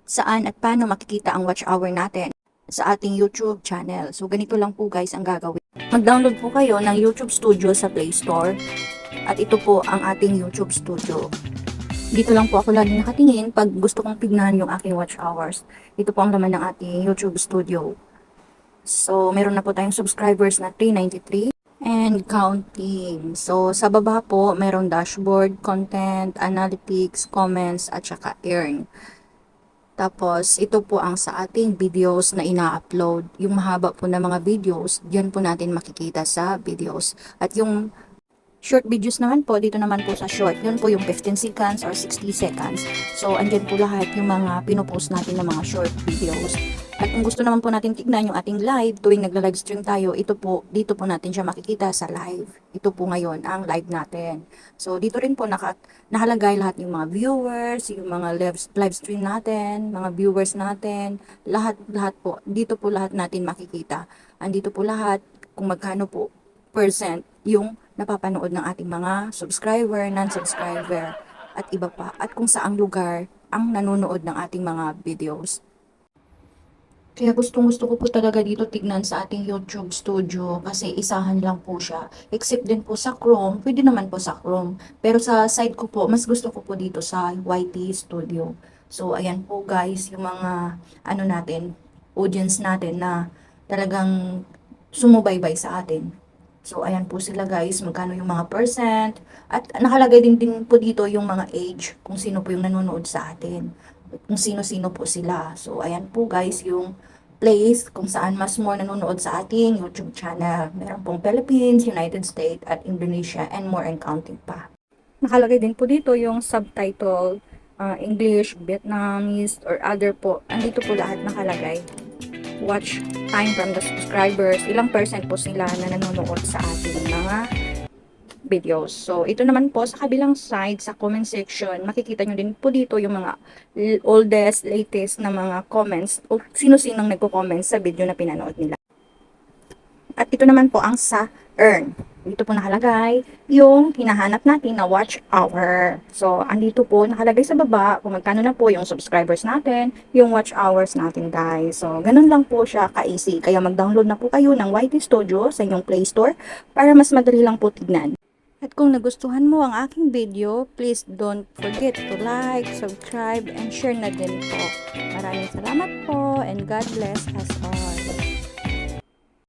saan at paano makikita ang watch hour natin sa ating YouTube channel. So, ganito lang po guys ang gagawin. Mag-download po kayo ng YouTube Studio sa Play Store. At ito po ang ating YouTube Studio. Dito lang po ako lagi nakatingin pag gusto kong tignan yung aking watch hours. Ito po ang laman ng ating YouTube Studio. So, meron na po tayong subscribers na 393 and counting. So, sa baba po, meron dashboard, content, analytics, comments, at saka earn. Tapos, ito po ang sa ating videos na ina-upload. Yung mahaba po na mga videos, diyan po natin makikita sa videos. At yung short videos naman po, dito naman po sa short, yun po yung 15 seconds or 60 seconds. So, andyan po lahat yung mga pinopost natin ng mga short videos. At kung gusto naman po natin tignan yung ating live, tuwing nagla-live stream tayo, ito po, dito po natin siya makikita sa live. Ito po ngayon ang live natin. So, dito rin po nakalagay lahat yung mga viewers, yung mga live stream natin, mga viewers natin, lahat po. Dito po lahat natin makikita. Andito po lahat kung magkano po percent yung napapanood ng ating mga subscriber, non-subscriber, at iba pa. At kung saang lugar ang nanonood ng ating mga videos. Kaya gustong-gusto ko po talaga dito tignan sa ating YouTube Studio kasi isahan lang po siya. Except din po sa Chrome, pwede naman po sa Chrome. Pero sa site ko po, mas gusto ko po dito sa YT Studio. So, ayan po guys, yung mga natin, audience natin na talagang sumubaybay sa atin. So, ayan po sila guys, magkano yung mga percent. At nakalagay din po dito yung mga age, kung sino po yung nanonood sa atin. Kung sino-sino po sila. So, ayan po guys, yung place kung saan mas more nanonood sa ating YouTube channel. Meron pong Philippines, United States, at Indonesia, and more and counting pa. Nakalagay din po dito yung subtitle, English, Vietnamese, or other po. Andito po lahat nakalagay. Watch time from the subscribers, ilang percent po sila na nanonood sa ating mga videos. So, ito naman po sa kabilang side, sa comment section, makikita nyo din po dito yung mga oldest, latest na mga comments o sino-sinong nagko-comment sa video na pinanood nila. At ito naman po ang sa earn. Dito po nakalagay yung hinahanap natin na watch hour. So, andito po nakalagay sa baba kung magkano na po yung subscribers natin, yung watch hours natin guys. So, ganun lang po siya ka-easy. Kaya mag-download na po kayo ng YT Studio sa inyong Play Store para mas madali lang po tignan. At kung nagustuhan mo ang aking video, please don't forget to like, subscribe, and share na din po. Maraming salamat po and God bless us all.